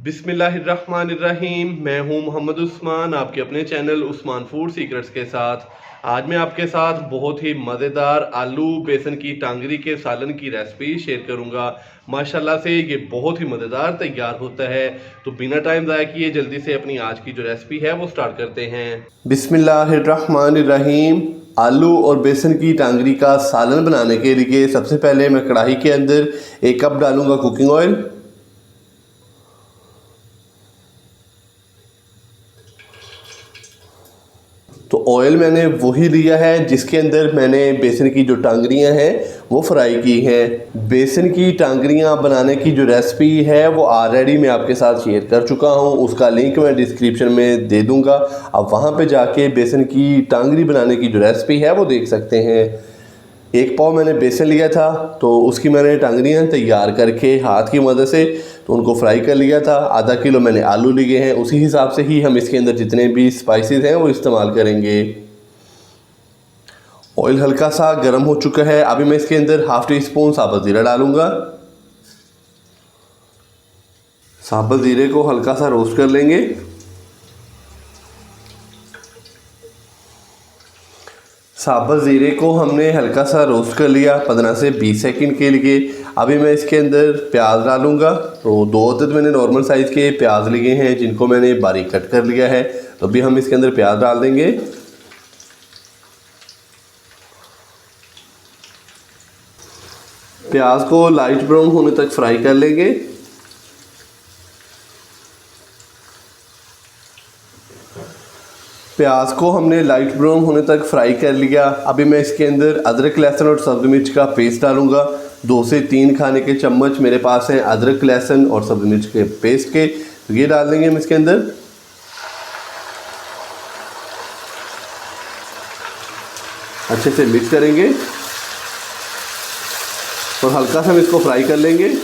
बिस्मिल्लाहिर्रहमानिर्रहीम। मैं हूं मोहम्मद उस्मान, आपके अपने चैनल उस्मान फूड सीक्रेट्स के साथ। आज मैं आपके साथ बहुत ही मज़ेदार आलू बेसन की टांगरी के सालन की रेसिपी शेयर करूंगा। माशाल्लाह से ये बहुत ही मज़ेदार तैयार होता है। तो बिना टाइम ज़ाया किए जल्दी से अपनी आज की जो रेसिपी है वो स्टार्ट करते हैं। बिस्मिल्लाहिर्रहमानिर्रहीम। आलू और बेसन की टांगरी का सालन बनाने के लिए सबसे पहले मैं कढ़ाई के अंदर 1 कप डालूंगा कुकिंग ऑयल। तो ऑयल मैंने वही लिया है जिसके अंदर मैंने बेसन की जो टांगरियां हैं वो फ्राई की हैं। बेसन की टांगरियां बनाने की जो रेसिपी है वो ऑलरेडी मैं आपके साथ शेयर कर चुका हूं, उसका लिंक मैं डिस्क्रिप्शन में दे दूंगा। आप वहां पे जाके बेसन की टांगरी बनाने की जो रेसिपी है वो देख सकते हैं। 1 पाव मैंने बेसन लिया था, तो उसकी मैंने टांगरियाँ तैयार करके हाथ की मदद से तो उनको फ्राई कर लिया था। आधा किलो मैंने आलू लिए हैं, उसी हिसाब से ही हम इसके अंदर जितने भी स्पाइसेस हैं वो इस्तेमाल करेंगे। ऑयल हल्का सा गर्म हो चुका है, अभी मैं इसके अंदर हाफ टी स्पून साबुत ज़ीरा डालूंगा। साबुत ज़ीरे को हल्का सा रोस्ट कर लेंगे। साबुत ज़ीरे को हमने हल्का सा रोस्ट कर लिया 15 से 20 सेकंड के लिए। अभी मैं इसके अंदर प्याज डालूंगा। तो 2 अदद मैंने नॉर्मल साइज़ के प्याज लिए हैं जिनको मैंने बारीक कट कर लिया है। तो अभी हम इसके अंदर प्याज डाल देंगे। प्याज को लाइट ब्राउन होने तक फ्राई कर लेंगे। प्याज को हमने लाइट ब्राउन होने तक फ्राई कर लिया। अभी मैं इसके अंदर अदरक लहसुन और सब्ज़ी मिर्च का पेस्ट डालूंगा। 2 से 3 खाने के चम्मच मेरे पास हैं अदरक लहसुन और सब्ज़ी मिर्च के पेस्ट के, तो ये डाल देंगे हम इसके अंदर। अच्छे से मिक्स करेंगे और हल्का सा हम इसको फ्राई कर लेंगे।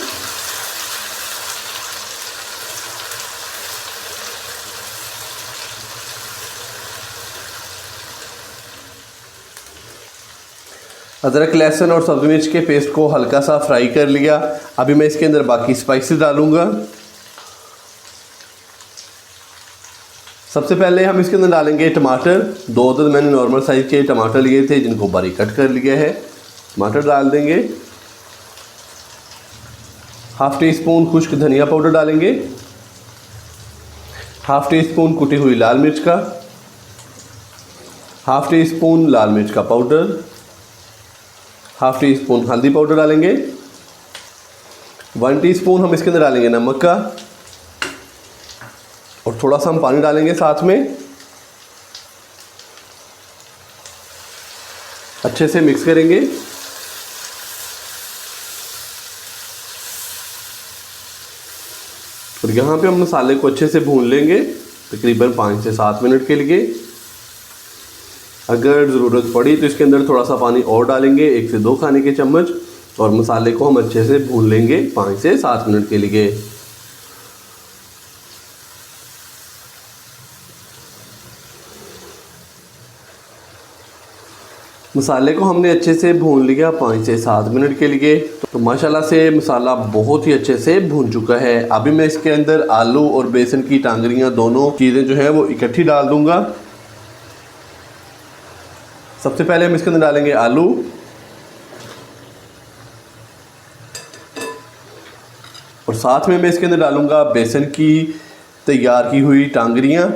अदरक लहसुन और सब्ज़ी मिर्च के पेस्ट को हल्का सा फ्राई कर लिया। अभी मैं इसके अंदर बाकी स्पाइसेस डालूंगा। सबसे पहले हम इसके अंदर डालेंगे टमाटर। 2 अदद मैंने नॉर्मल साइज़ के टमाटर लिए थे जिनको बारीक कट कर लिया है। टमाटर डाल देंगे। हाफ टी स्पून खुश्क धनिया पाउडर डालेंगे। हाफ टी स्पून कुटी हुई लाल मिर्च का, हाफ टी स्पून लाल मिर्च का पाउडर, हाफ टी स्पून हल्दी पाउडर डालेंगे। 1 टीस्पून हम इसके अंदर डालेंगे नमक का और थोड़ा सा हम पानी डालेंगे साथ में। अच्छे से मिक्स करेंगे। और यहाँ पे हम मसाले को अच्छे से भून लेंगे तकरीबन 5 से 7 मिनट के लिए। अगर ज़रूरत पड़ी तो इसके अंदर थोड़ा सा पानी और डालेंगे, 1 से 2 खाने के चम्मच, और मसाले को हम अच्छे से भून लेंगे 5 से 7 मिनट के लिए। मसाले को हमने अच्छे से भून लिया 5 से 7 मिनट के लिए। तो माशाल्लाह से मसाला बहुत ही अच्छे से भून चुका है। अभी मैं इसके अंदर आलू और बेसन की टांगरियाँ दोनों चीज़ें जो है वो इकट्ठी डाल दूंगा। सबसे पहले हम इसके अंदर डालेंगे आलू, और साथ में मैं इसके अंदर डालूंगा बेसन की तैयार की हुई टांगरियाँ।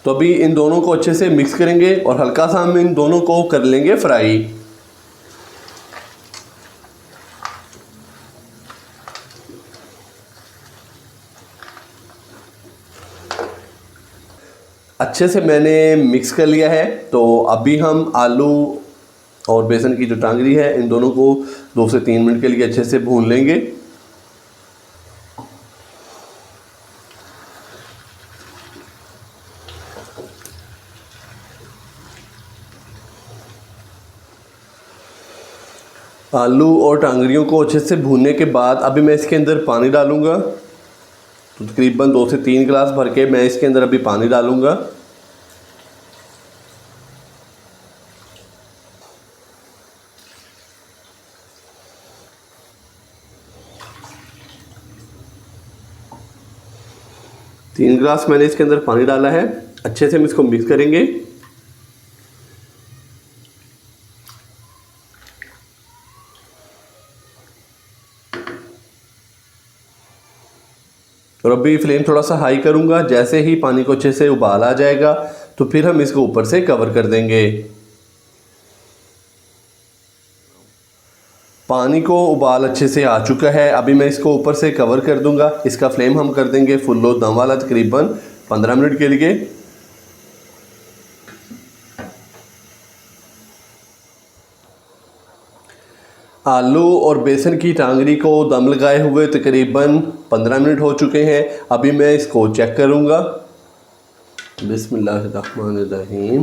तो अभी इन दोनों को अच्छे से मिक्स करेंगे और हल्का सा हम इन दोनों को कर लेंगे फ्राई। अच्छे से मैंने मिक्स कर लिया है। तो अभी हम आलू और बेसन की जो टांगरी है इन दोनों को 2 से 3 मिनट के लिए अच्छे से भून लेंगे। आलू और टांगरियों को अच्छे से भूनने के बाद अभी मैं इसके अंदर पानी डालूंगा। तो तकरीबन 2 से 3 गिलास भर के मैं इसके अंदर अभी पानी डालूंगा। 3 गिलास मैंने इसके अंदर पानी डाला है। अच्छे से हम इसको मिक्स करेंगे। और अभी फ्लेम थोड़ा सा हाई करूंगा। जैसे ही पानी को अच्छे से उबाल आ जाएगा तो फिर हम इसको ऊपर से कवर कर देंगे। पानी को उबाल अच्छे से आ चुका है। अभी मैं इसको ऊपर से कवर कर दूंगा। इसका फ्लेम हम कर देंगे फुल लो दम वाला, तकरीबन 15 मिनट के लिए। आलू और बेसन की टांगरी को दम लगाए हुए तकरीबन 15 मिनट हो चुके हैं। अभी मैं इसको चेक करूंगा। बिस्मिल्लाहिर्रहमानिर्रहीम।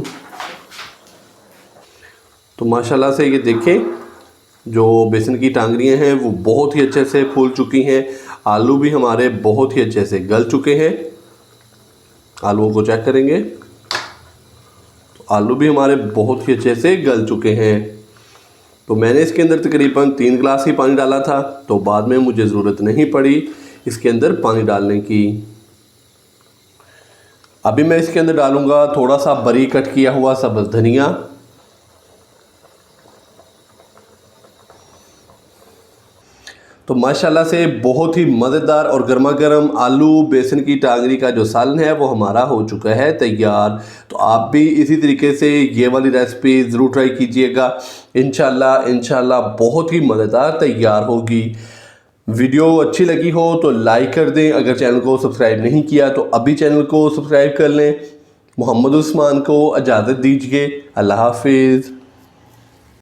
तो माशाल्लाह से ये देखें, जो बेसन की टांगरियां हैं वो बहुत ही अच्छे से फूल चुकी हैं। आलू भी हमारे बहुत ही अच्छे से गल चुके हैं। आलूओं को चेक करेंगे तो आलू भी हमारे बहुत ही अच्छे से गल चुके हैं। तो मैंने इसके अंदर तकरीबन 3 गिलास ही पानी डाला था, तो बाद में मुझे ज़रूरत नहीं पड़ी इसके अंदर पानी डालने की। अभी मैं इसके अंदर डालूंगा थोड़ा सा बारीक कट किया हुआ सब्ज़ धनिया। तो माशाल्लाह से बहुत ही मज़ेदार और गर्मा गर्म आलू बेसन की टांगरी का जो सालन है वो हमारा हो चुका है तैयार। तो आप भी इसी तरीके से ये वाली रेसिपी ज़रूर ट्राई कीजिएगा। इंशाल्लाह बहुत ही मज़ेदार तैयार होगी। वीडियो अच्छी लगी हो तो लाइक कर दें। अगर चैनल को सब्सक्राइब नहीं किया तो अभी चैनल को सब्सक्राइब कर लें। मोहम्मद उस्मान को इजाज़त दीजिए। अल्लाह हाफिज़।